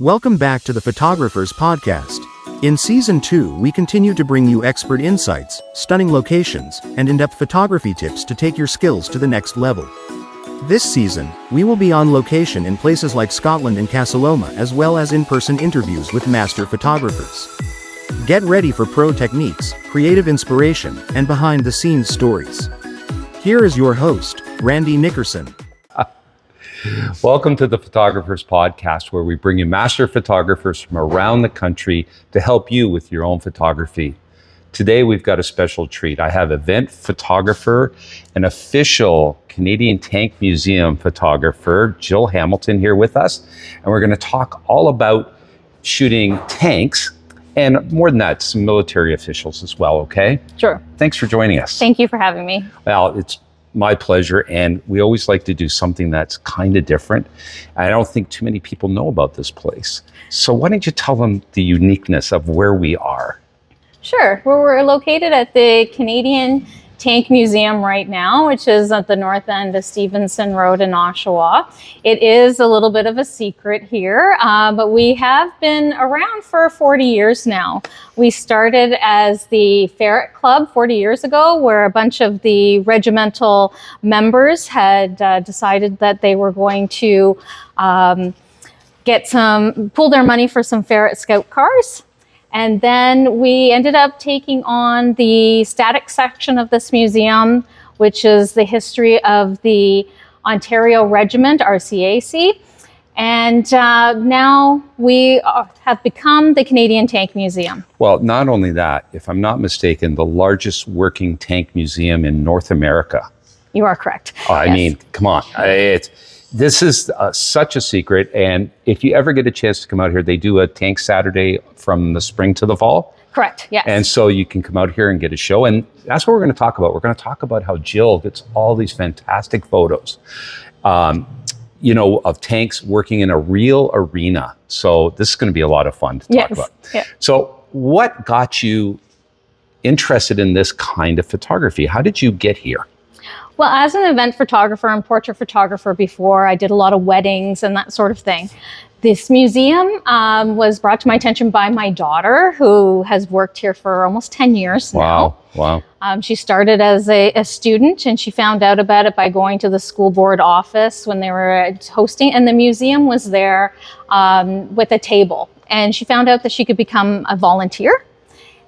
Welcome back to the Photographers Podcast. In Season 2, we continue to bring you expert insights, stunning locations, and in-depth photography tips to take your skills to the next level. This season, we will be on location in places like Scotland and Casa Loma, as well as in-person interviews with master photographers. Get ready for pro techniques, creative inspiration, and behind-the-scenes stories. Here is your host, Randy Nickerson. Welcome to the Photographers Podcast, where we bring you master photographers from around the country to help you with your own photography. Today, we've got a special treat. I have event photographer and official Canadian Tank Museum photographer, Jill Hamilton, here with us. And we're going to talk all about shooting tanks and, more than that, some military officials as well, okay? Sure. Thanks for joining us. Thank you for having me. Well, it's my pleasure, and we always like to do something that's kind of different. I don't think too many people know about this place. So why don't you tell them the uniqueness of where we are? Sure. Well, we're located at the Canadian Tank Museum right now, which is at the north end of Stevenson Road in Oshawa. It is a little bit of a secret here, but we have been around for 40 years now. We started as the Ferret Club 40 years ago, where a bunch of the regimental members had decided that they were going to pull their money for some Ferret Scout cars. And then we ended up taking on the static section of this museum, which is the history of the Ontario Regiment, RCAC. And now we have become the Canadian Tank Museum. Well, not only that, if I'm not mistaken, the largest working tank museum in North America. You are correct. I mean, come on. This is such a secret, and if you ever get a chance to come out here, they do a Tank Saturday from the spring to the fall. Correct, yes. And so you can come out here and get a show, and that's what we're going to talk about. We're going to talk about how Jill gets all these fantastic photos, of tanks working in a real arena. So this is going to be a lot of fun to talk about. Yeah. So what got you interested in this kind of photography? How did you get here? Well, as an event photographer and portrait photographer before, I did a lot of weddings and that sort of thing. This museum was brought to my attention by my daughter, who has worked here for almost 10 years now. Wow. She started as a student, and she found out about it by going to the school board office when they were hosting, and the museum was there with a table. And she found out that she could become a volunteer,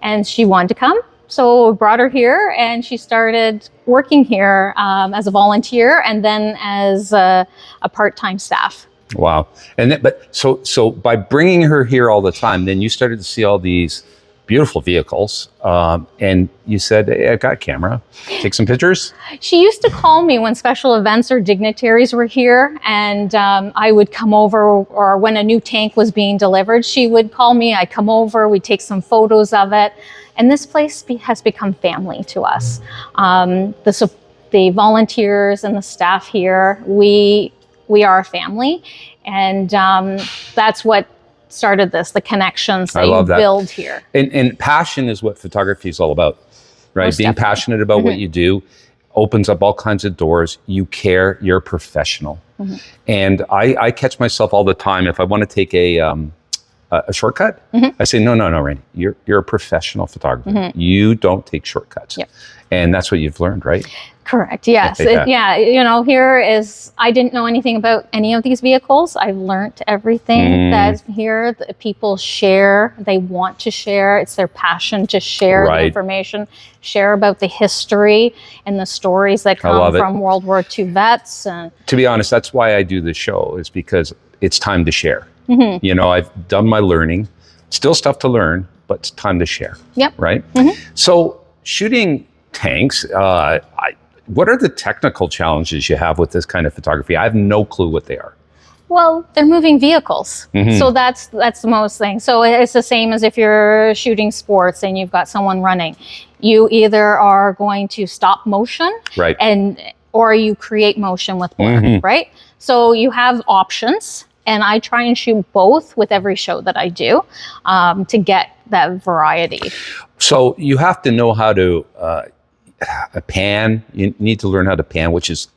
and she wanted to come. So we brought her here, and she started working here as a volunteer and then as a part-time staff. Wow. So by bringing her here all the time, then you started to see all these beautiful vehicles, and you said, "Hey, I got a camera. Take some pictures." She used to call me when special events or dignitaries were here, and I would come over, or when a new tank was being delivered, she would call me. I'd come over, we'd take some photos of it. And this place has become family to us. The volunteers and the staff here, we are a family, and that's what started this, the connections that you build here. And passion is what photography is all about, right? Most Being definitely. passionate about what you do opens up all kinds of doors. You care, you're a professional. And I catch myself all the time, if I want to take a shortcut, I say, no, Randy, you're a professional photographer. You don't take shortcuts. Yep. And that's what you've learned, right? Correct, yes. Here is, I didn't know anything about any of these vehicles. I've learned everything that here the people share, they want to share. It's their passion to share the information, share about the history and the stories that come from World War II vets. To be honest, that's why I do this show, is because it's time to share. I've done my learning, still stuff to learn, but it's time to share. Yep. Right? So shooting tanks, what are the technical challenges you have with this kind of photography? I have no clue what they are. Well, they're moving vehicles. So that's the most thing. So it's the same as if you're shooting sports and you've got someone running. You either are going to stop motion, right, or you create motion with blur, right? So you have options. And I try and shoot both with every show that I do to get that variety. So you have to know how to pan. You need to learn how to pan, which is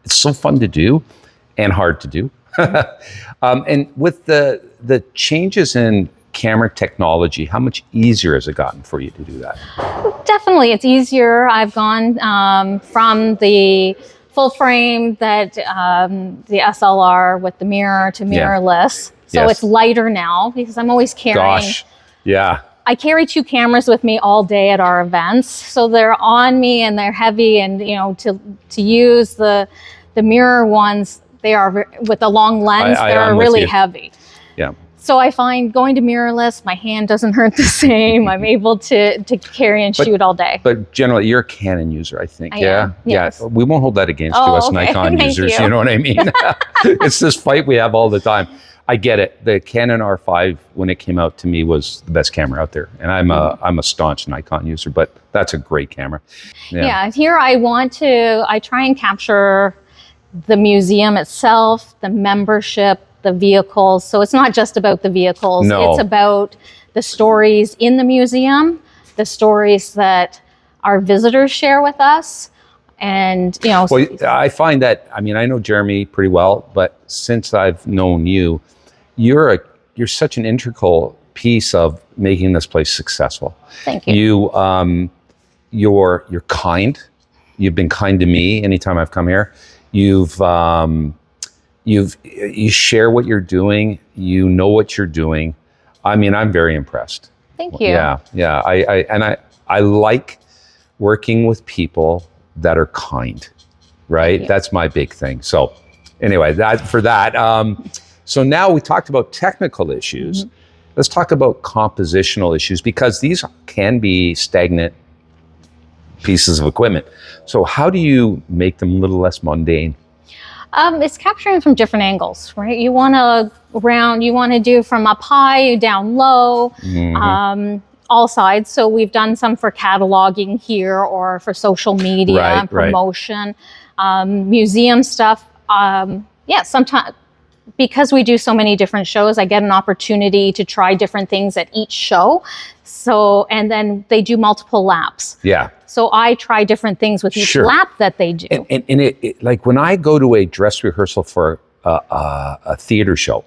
it's so fun to do and hard to do. And with the the changes in camera technology, how much easier has it gotten for you to do that? Definitely, it's easier. I've gone from the full frame that the SLR with the mirror to mirrorless. So Yes. it's lighter now because I'm always carrying. Gosh, yeah. I carry 2 cameras with me all day at our events, so they're on me and they're heavy. And to use the mirror ones, they are with the long lens. I'm They're with really you. heavy. Yeah. So I find going to mirrorless, my hand doesn't hurt the same. I'm able to carry and shoot all day. But generally, you're a Canon user, I think. I yeah. am, yes. Yeah. We won't hold that against Oh, us okay. Nikon Thank users. you. You know what I mean? It's this fight we have all the time. I get it. The Canon R5, when it came out, to me was the best camera out there, and I'm a staunch Nikon user. But that's a great camera. Yeah, here I try and capture the museum itself, the membership, the vehicles. So it's not just about the vehicles. No. It's about the stories in the museum, the stories that our visitors share with us. And, Well, I find that, I mean, I know Jeremy pretty well, but since I've known you, you're such an integral piece of making this place successful. Thank you. You're kind. You've been kind to me anytime I've come here. You share what you're doing. You know what you're doing. I mean, I'm very impressed. Thank you. Yeah. I like working with people that are kind, right? That's my big thing. So anyway, so now we talked about technical issues. Mm-hmm. Let's talk about compositional issues, because these can be stagnant pieces of equipment. So how do you make them a little less mundane? It's capturing from different angles, right? You want to do from up high, down low, all sides. So we've done some for cataloging here or for social media and promotion, museum stuff. Sometimes because we do so many different shows, I get an opportunity to try different things at each show. So, and then they do multiple laps. Yeah. So I try different things with each lap that they do. And it like when I go to a dress rehearsal for a theater show,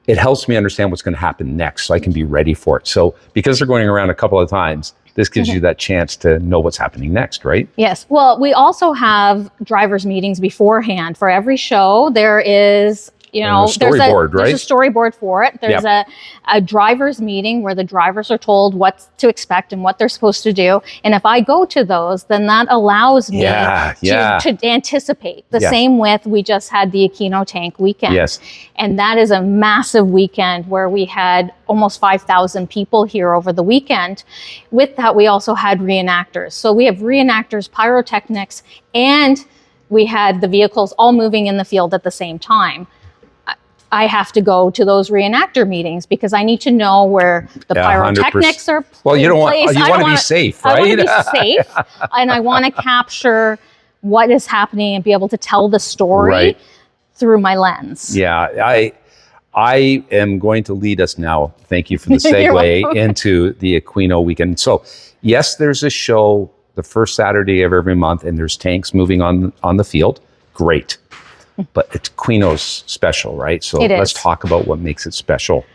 it helps me understand what's going to happen next, so I can be ready for it. So because they're going around a couple of times, this gives you that chance to know what's happening next, right? Yes. Well, we also have drivers' meetings beforehand. For every show, there is there's a storyboard for it. There's a driver's meeting where the drivers are told what to expect and what they're supposed to do. And if I go to those, then that allows me to anticipate. The same with, we just had the Aquino Tank weekend. Yes. And that is a massive weekend where we had almost 5,000 people here over the weekend. With that, we also had reenactors. So we have reenactors, pyrotechnics, and we had the vehicles all moving in the field at the same time. I have to go to those reenactor meetings because I need to know where the pyrotechnics are. Well, you want to be safe, right? I want to be safe, and I want to capture what is happening and be able to tell the story through my lens. Yeah, I am going to lead us now. Thank you for the segue into the Aquino weekend. So, yes, there's a show the first Saturday of every month, and there's tanks moving on the field. Great. But it's Aquino's special, right? So let's talk about what makes it special.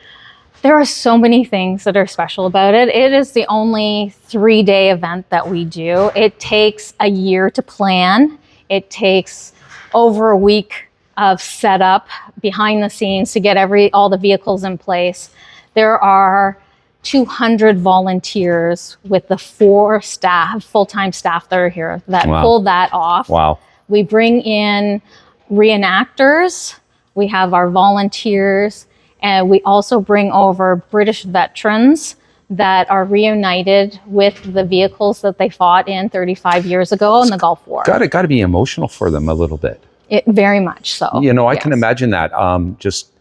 There are so many things that are special about it. It is the only 3-day event that we do. It takes a year to plan. It takes over a week of setup behind the scenes to get all the vehicles in place. There are 200 volunteers with the 4 full-time staff that are here that pull that off. Wow. We bring in reenactors, we have our volunteers, and we also bring over British veterans that are reunited with the vehicles that they fought in 35 years ago in the Gulf War. Got to be emotional for them a little bit. Very much so. I can imagine that. Just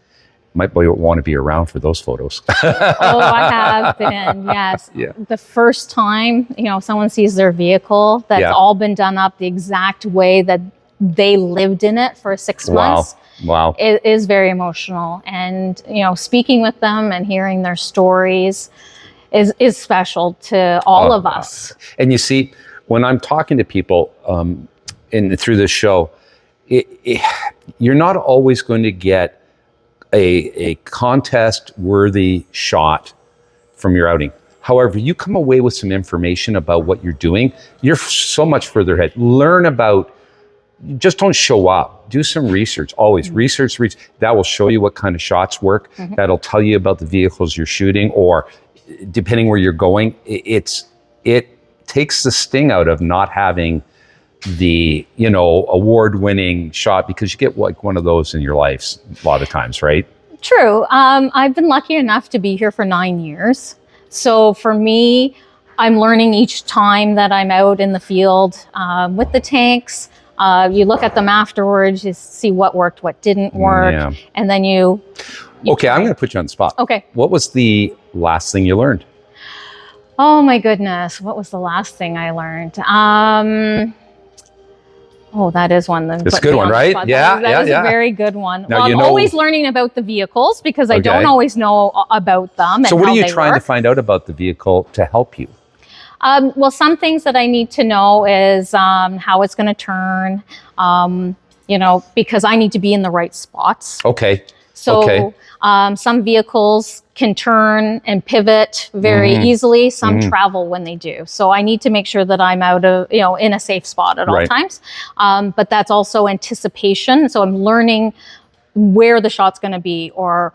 might want to be around for those photos. Oh, I have been, yes. Yeah. The first time, someone sees their vehicle that's all been done up the exact way that they lived in it for 6 months. Wow. It is very emotional. And, speaking with them and hearing their stories is special to all of us. And you see, when I'm talking to people through this show, you're not always going to get a contest-worthy shot from your outing. However, you come away with some information about what you're doing, you're so much further ahead. Learn about, just don't show up. Do some research, always. Research. That will show you what kind of shots work. That'll tell you about the vehicles you're shooting, or depending where you're going, it takes the sting out of not having the, award-winning shot, because you get like one of those in your life a lot of times, right? True. I've been lucky enough to be here for 9 years. So for me, I'm learning each time that I'm out in the field with the tanks. You look at them afterwards, you see what worked, what didn't work, and then you okay, I'm going to put you on the spot. Okay. What was the last thing you learned? Oh my goodness, what was the last thing I learned? Oh, that is one. It's a good one, right? That is a very good one. Now, I'm always learning about the vehicles, because I don't always know about them. So what are you trying to find out about the vehicle to help you? Well, some things that I need to know is how it's going to turn, because I need to be in the right spots. Okay. So some vehicles can turn and pivot very easily. Some travel when they do. So I need to make sure that I'm out of, in a safe spot at all times. But that's also anticipation. So I'm learning where the shot's going to be, or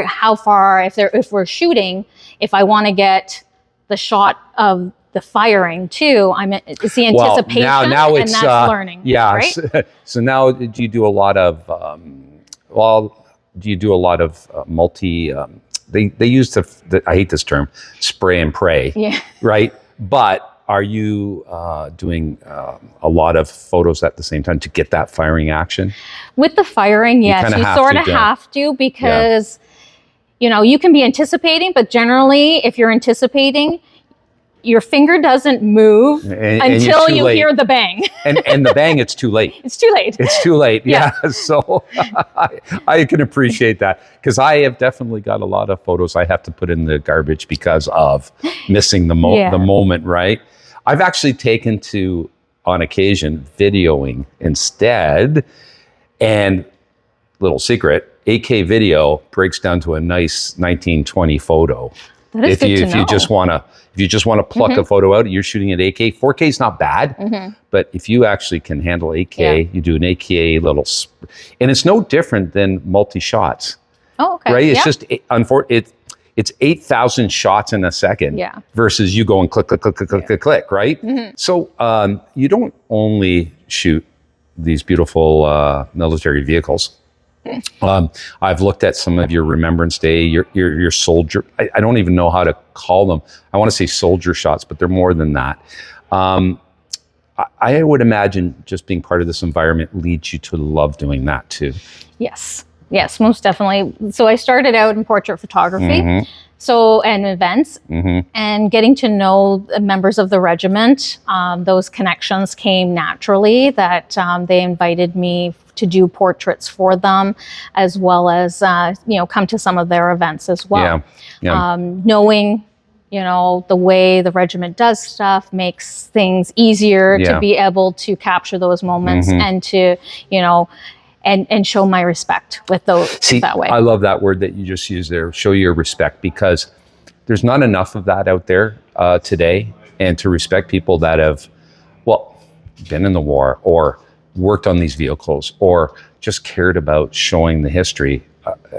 how far, if we're shooting, if I want to get the shot of the firing too, it's the anticipation, now it's, and that's learning. Yeah. Right? So now, do you do a lot of, multi, they use the, I hate this term, spray and pray, right? But are you doing a lot of photos at the same time to get that firing action? With the firing, yes, you sort of have to, because, you can be anticipating, but generally, if you're anticipating, your finger doesn't move until you hear the bang. and the bang, it's too late. It's too late. It's too late. Yeah. So I can appreciate that, because I have definitely got a lot of photos I have to put in the garbage because of missing the moment, right? I've actually taken to, on occasion, videoing instead. And little secret, 8K video breaks down to a nice 1920 photo. If you just want to pluck a photo out, you're shooting at 8K. 4K is not bad, but if you actually can handle 8K, you do an 8K and it's no different than multi shots. Oh, okay. Right? It's just it's 8,000 shots in a second versus you going click, click, click, click, click, click, click, right? So you don't only shoot these beautiful military vehicles. I've looked at some of your Remembrance Day, your soldier, I don't even know how to call them. I want to say soldier shots, but they're more than that. I would imagine just being part of this environment leads you to love doing that too. Yes, most definitely. So I started out in portrait photography, and events, and getting to know members of the regiment. Those connections came naturally, that they invited me to do portraits for them, as well as come to some of their events as well. Knowing the way the regiment does stuff makes things easier to be able to capture those moments and to and show my respect with those. See, that way. I love that word that you just used there, show your respect, because there's not enough of that out there today. And to respect people that have, been in the war, or worked on these vehicles, or just cared about showing the history,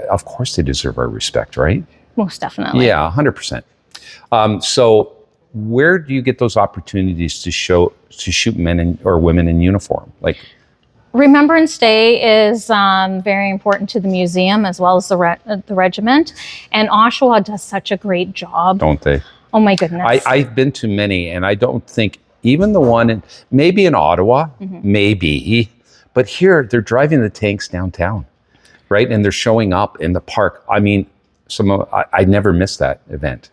of course they deserve our respect, right? Most definitely. Yeah, 100%. So where do you get those opportunities to shoot men or women in uniform? Like, Remembrance Day is very important to the museum as well as the regiment, and Oshawa does such a great job. Don't they? Oh my goodness. I've been to many, and I don't think even the one maybe in Ottawa, maybe, but here they're driving the tanks downtown, right? And they're showing up in the park. I mean, I never missed that event.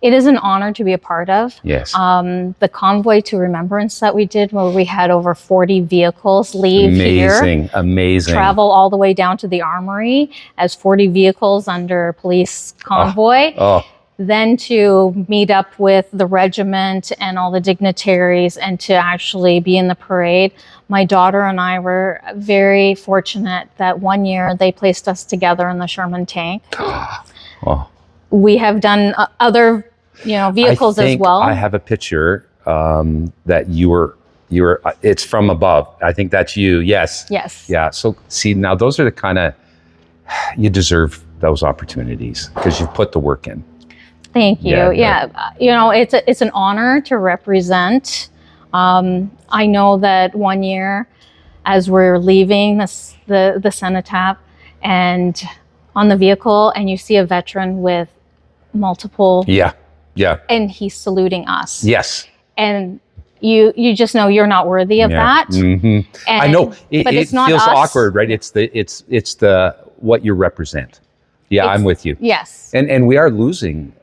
It is an honor to be a part of. Yes. The convoy to Remembrance that we did, where we had over 40 vehicles leave Amazing. Travel all the way down to the armory as 40 vehicles under police convoy. then to meet up with the regiment and all the dignitaries and to actually be in the parade. My daughter and I were very fortunate that one year they placed us together in the Sherman tank. Oh. We have done other, vehicles as well. I have a picture that you were. It's from above. I think that's you. Yes. Yes. Yeah. So see, now those are the kind of, you deserve those opportunities because you've put the work in. Thank you. Yeah. It's an honor to represent. I know that one year as we're leaving the cenotaph and on the vehicle and you see a veteran with multiple. Yeah. Yeah. And he's saluting us. Yes. And you just know you're not worthy of that. Mm-hmm. And, I know but it not feels us. awkward, right? It's the what you represent. Yeah, I'm with you. Yes. And we are losing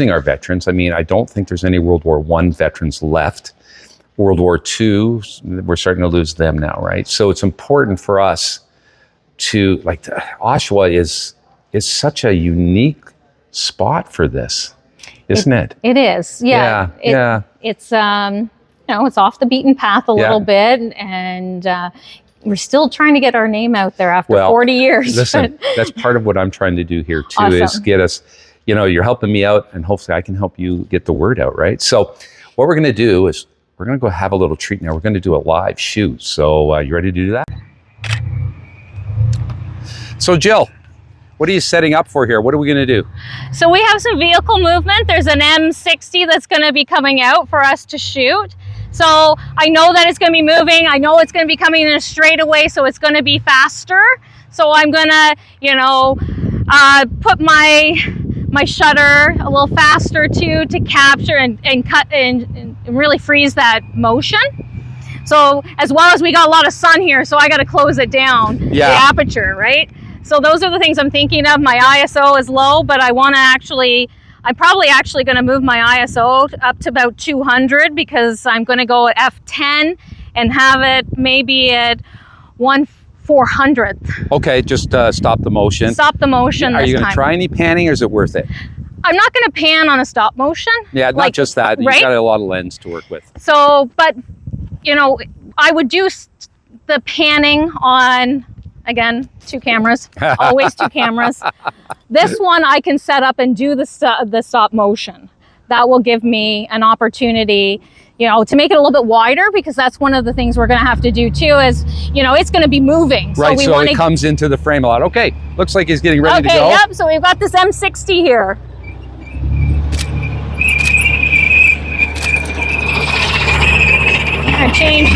our veterans. I mean, I don't think there's any World War I veterans left. World War II, we're starting to lose them now, right? So it's important for us to, Oshawa is such a unique spot for this, isn't it? It is. Yeah. It's it's off the beaten path a little bit, and we're still trying to get our name out there after 40 years. Listen, that's part of what I'm trying to do here too. Awesome. Is get us. You're helping me out, and hopefully I can help you get the word out, right? So, what we're going to do is we're going to go have a little treat now. We're going to do a live shoot. So, you ready to do that? So, Jill, what are you setting up for here? What are we going to do? So we have some vehicle movement. There's an M60 that's going to be coming out for us to shoot. So I know that it's going to be moving. I know it's going to be coming in a straightaway, so it's going to be faster. So I'm going to, put my shutter a little faster too to capture and cut and really freeze that motion. So as well as we got a lot of sun here, so I got to close it down, the aperture, right? So those are the things I'm thinking of. My ISO is low, but I'm probably actually going to move my ISO up to about 200 because I'm going to go at f10 and have it maybe at 1/400th. Okay, just stop the motion. Stop the motion. Are this you going to time. try any panning, or is it worth it? I'm not going to pan on a stop motion. Yeah, not just that. Right? You've got a lot of lens to work with. So, but I would do the panning on. Again, 2 cameras, always 2 cameras. This one I can set up and do the stop motion. That will give me an opportunity, to make it a little bit wider because that's one of the things we're going to have to do too is, it's going to be moving. Right, so it comes into the frame a lot. Okay, looks like he's getting ready to go. Okay, yep, so we've got this M60 here. I'm going to change.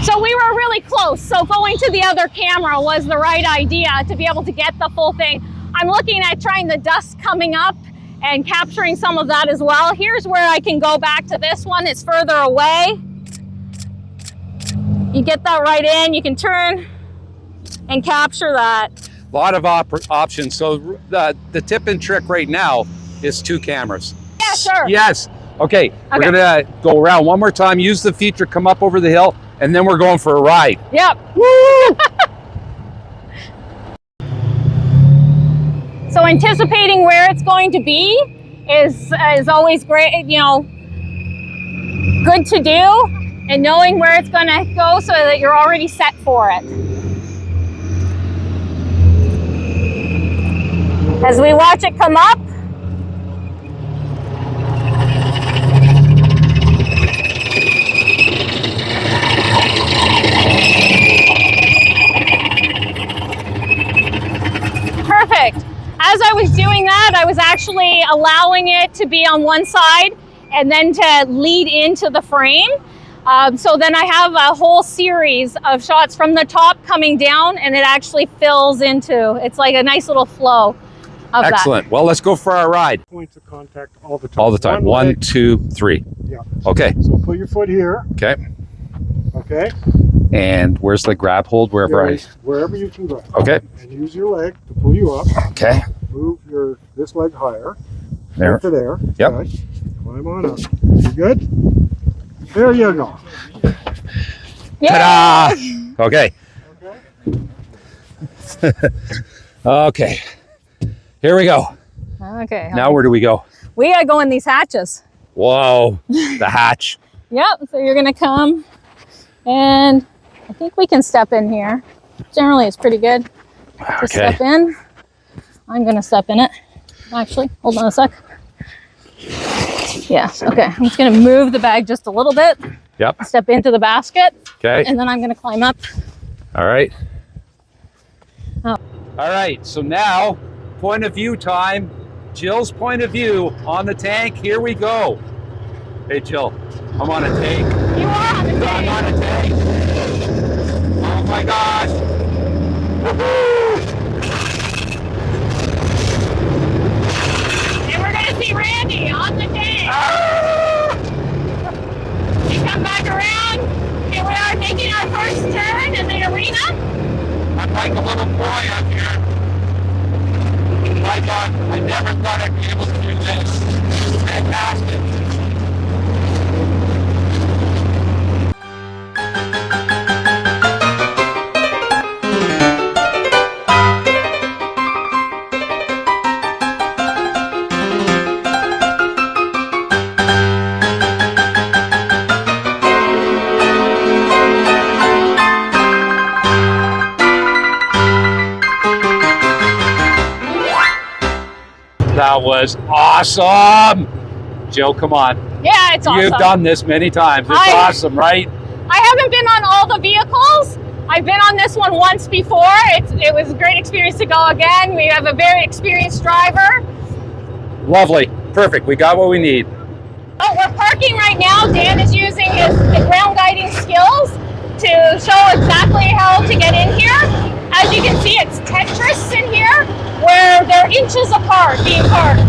So we were really close. So going to the other camera was the right idea to be able to get the full thing. I'm looking at trying the dust coming up and capturing some of that as well. Here's where I can go back to this one. It's further away. You get that right in, you can turn and capture that. A lot of options. So the tip and trick right now is 2 cameras. Yeah, sure. Yes. Okay, we're going to go around one more time, use the feature, come up over the hill, and then we're going for a ride. Yep. Woo! So anticipating where it's going to be is always great, good to do, and knowing where it's going to go so that you're already set for it. As we watch it come up, perfect. As I was doing that, I was actually allowing it to be on one side and then to lead into the frame. So then I have a whole series of shots from the top coming down, and it actually fills into, it's like a nice little flow of Excellent. that. Well, let's go for our ride. Points of contact all the time. All the time. 1, leg. 2, 3. Yeah. Okay. So put your foot here. Okay. Okay. And where's the grab hold? Wherever Wherever you can go. Okay. And use your leg to pull you up. Okay. Move your this leg higher. There. Up to there. Yep. Okay. Climb on up. You good? There you go. Ta-da! Okay. Okay. Here we go. Okay. Now where do we go? We gotta go in these hatches. Whoa, the hatch. Yep. So you're gonna come, and I think we can step in here. Generally, it's pretty good to Okay. step in. I'm gonna step in it. Actually, hold on a sec. Yes. Okay. I'm just gonna move the bag just a little bit. Yep. Step into the basket, Okay. and then I'm gonna climb up. All right. Oh. All right. So now, point of view time. Jill's point of view on the tank. Here we go. Hey, Jill. I'm on a tank. You are on the I'm tank. on a tank. Oh my gosh. Woohoo! And we're gonna see Randy on the tank. We come back around, and we are taking our first turn in the arena. I'm like a little boy up here. My God, I never thought I'd be able to do this. It's fantastic. That was awesome. Jill, come on. Yeah, it's awesome. You've done this many times. It's awesome, right? I haven't been on all the vehicles. I've been on this one once before. It was a great experience to go again. We have a very experienced driver. Lovely. Perfect. We got what we need. Oh, we're parking right now. Dan is using the ground guiding skills to show exactly how to get in here. As you can see, it's Tetris in here, where they're inches apart being parked.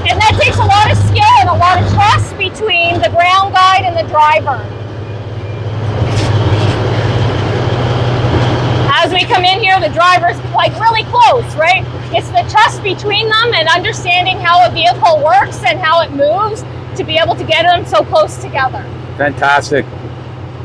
And that takes a lot of skill and a lot of trust between the ground guide and the driver. As we come in here, the driver's like really close, right? It's the trust between them and understanding how a vehicle works and how it moves to be able to get them so close together. Fantastic.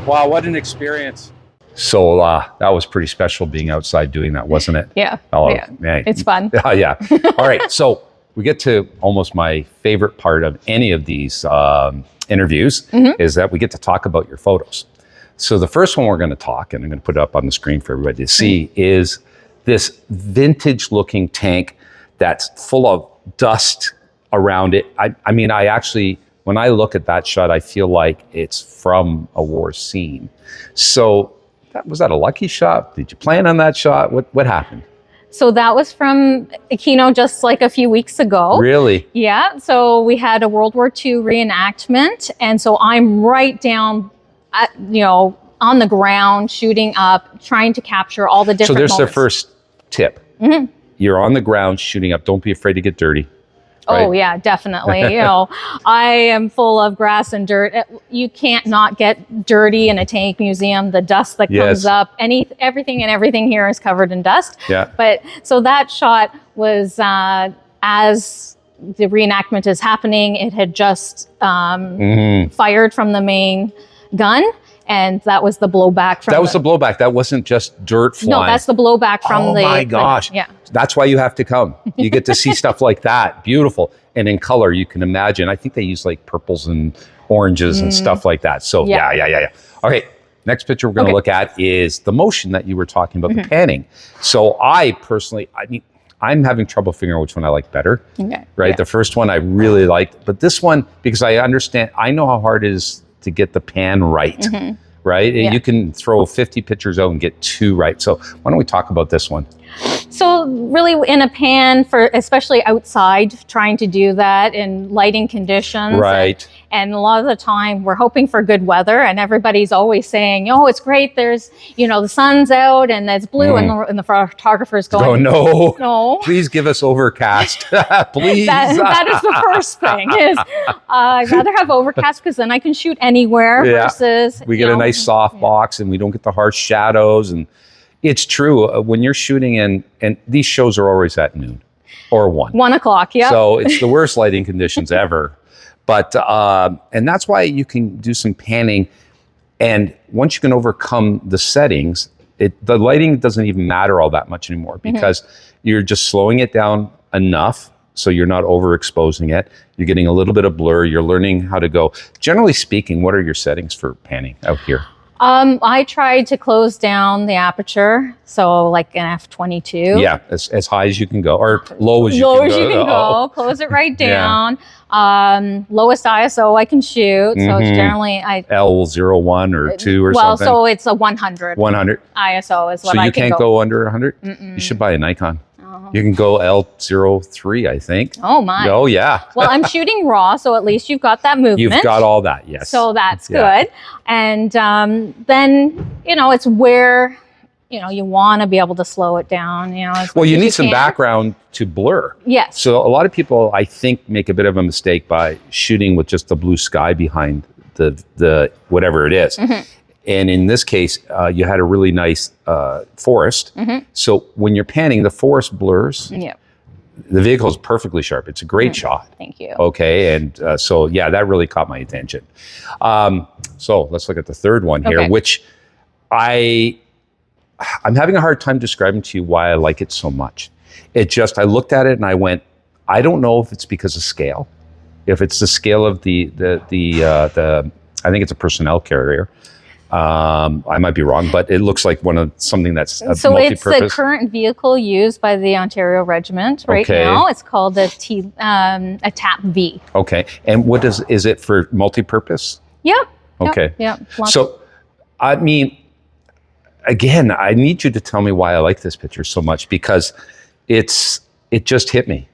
Wow, what an experience. So that was pretty special being outside doing that, wasn't it? Yeah. Oh, yeah. man. It's fun. Yeah. All right. So we get to almost my favorite part of any of these interviews is that we get to talk about your photos. So the first one we're going to talk, and I'm going to put it up on the screen for everybody to see, is this vintage looking tank that's full of dust around it. I mean, I actually, when I look at that shot, I feel like it's from a war scene. So was that a lucky shot? Did you plan on that shot? What happened? So that was from Aquino just like a few weeks ago. Really? Yeah. So we had a World War II reenactment. And so I'm right down, on the ground, shooting up, trying to capture all the different So there's moments. the first tip. You're on the ground shooting up. Don't be afraid to get dirty. Oh right? yeah, definitely. I am full of grass and dirt. You can't not get dirty in a tank museum. The dust that comes up, everything here is covered in dust. Yeah. But so that shot was as the reenactment is happening. It had just fired from the main gun. And that was the blowback from That was the blowback. That wasn't just dirt flying. No, that's the blowback from the... Oh my gosh. Yeah. That's why you have to come. You get to see stuff like that. Beautiful. And in color, you can imagine. I think they use like purples and oranges and stuff like that. So yeah. Okay. Next picture we're going to look at is the motion that you were talking about, the panning. So I personally, I'm having trouble figuring out which one I like better. Okay. Right. Yeah. The first one I really liked, but this one, because I know how hard it is to get the pan right, right? Yeah. You can throw 50 pictures out and get 2 right. So why don't we talk about this one? So really in a pan, for especially outside, trying to do that in lighting conditions. Right. And a lot of the time we're hoping for good weather, and everybody's always saying, oh, it's great. There's, the sun's out and it's blue, and the photographer's going, Oh, no. No. Please give us overcast. Please. That is the first thing is I'd rather have overcast because then I can shoot anywhere versus we get a nice soft box and we don't get the harsh shadows. And it's true when you're shooting and these shows are always at noon. Or 1. 1 o'clock, yeah. So it's the worst lighting conditions ever. But, and that's why you can do some panning. And once you can overcome the settings, the lighting doesn't even matter all that much anymore because you're just slowing it down enough so you're not overexposing it. You're getting a little bit of blur. You're learning how to go. Generally speaking, what are your settings for panning out here? I tried to close down the aperture, so like an f/22. Yeah, as high as you can go, or low as you Low can as go. you can go. Close it right down. Lowest ISO I can shoot. So it's generally L01 or 2 or well, something. so it's a 100. 100. ISO is what So I you can can't go under 100? You should buy a Nikon. You can go L03, I think. Oh my. Oh yeah. Well, I'm shooting raw, so at least you've got that movement. You've got all that, yes. So that's Yeah. good. And then, it's where, you want to be able to slow it down, as Well, much you as need some can. background to blur. Yes. So a lot of people, I think, make a bit of a mistake by shooting with just the blue sky behind the whatever it is. And in this case, you had a really nice forest. So when you're panning, the forest blurs. Yeah. The vehicle is perfectly sharp. It's a great shot. Thank you. Okay, and so yeah, that really caught my attention. So let's look at the third one here, Okay. which I'm having a hard time describing to you why I like it so much. I looked at it and I went, I don't know if it's because of scale, if it's the scale of the I think it's a personnel carrier. I might be wrong, but it looks like something that's So it's the multi-purpose. current vehicle used by the Ontario Regiment right Okay. now. It's called a TAP V. Okay, and is it for multi-purpose? Yep. Okay. Yep. So, I mean, again, I need you to tell me why I like this picture so much because it just hit me.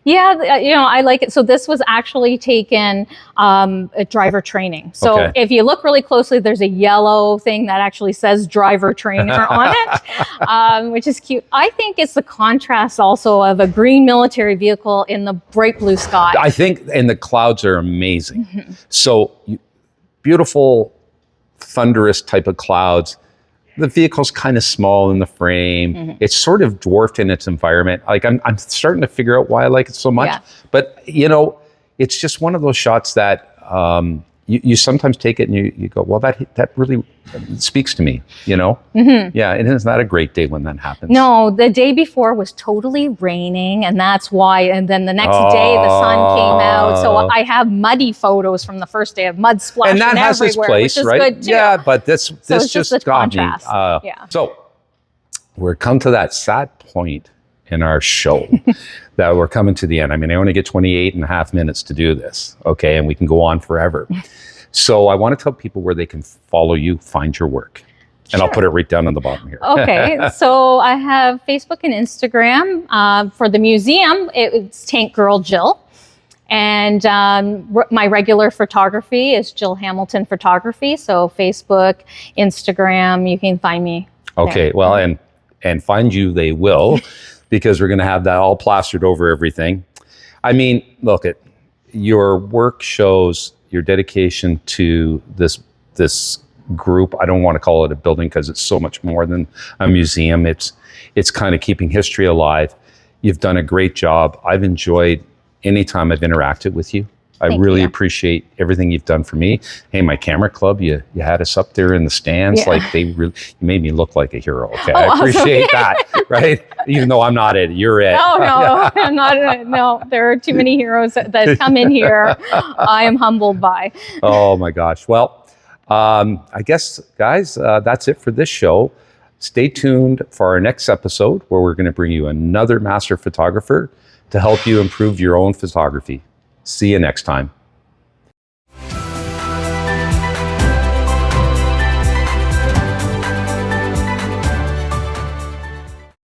Yeah, I like it. So this was actually taken at driver training. So Okay. if you look really closely, there's a yellow thing that actually says driver trainer on it, which is cute. I think it's the contrast also of a green military vehicle in the bright blue sky. I think, and the clouds are amazing. So beautiful, thunderous type of clouds. The vehicle's kind of small in the frame. It's sort of dwarfed in its environment. Like I'm starting to figure out why I like it so much. Yeah. But it's just one of those shots that you sometimes take it and you go, well, that really speaks to me. Yeah, and isn't that a great day when that happens? No, the day before was totally raining, and that's why. And then the next day, the sun came out. So I have muddy photos from the first day of mud splashing and that has its everywhere, place, which is right? good too. Yeah, but this it's just the got me. contrast. Yeah. So we're come to that sad point in our show that we're coming to the end. I mean, I only get 28 and a half minutes to do this, okay? And we can go on forever. So I want to tell people where they can follow you, find your work. And I'll put it right down on the bottom here. Okay, so I have Facebook and Instagram. For the museum, it's Tank Girl Jill. And my regular photography is Jill Hamilton Photography. So Facebook, Instagram, you can find me. Okay, there. well, and find you they will, because we're going to have that all plastered over everything. I mean, look, your work shows your dedication to this group. I don't want to call it a building because it's so much more than a museum. It's kind of keeping history alive. You've done a great job. I've enjoyed any time I've interacted with you. I Thank really you. appreciate everything you've done for me. Hey, my camera club, you had us up there in the stands. Yeah. Like you made me look like a hero. Okay, Oh, I awesome. appreciate that. Right? Even though I'm not it, you're it. Oh, no, I'm not. No, there are too many heroes that come in here. I am humbled by. Oh my gosh. Well, I guess, guys, that's it for this show. Stay tuned for our next episode where we're going to bring you another master photographer to help you improve your own photography. See you next time.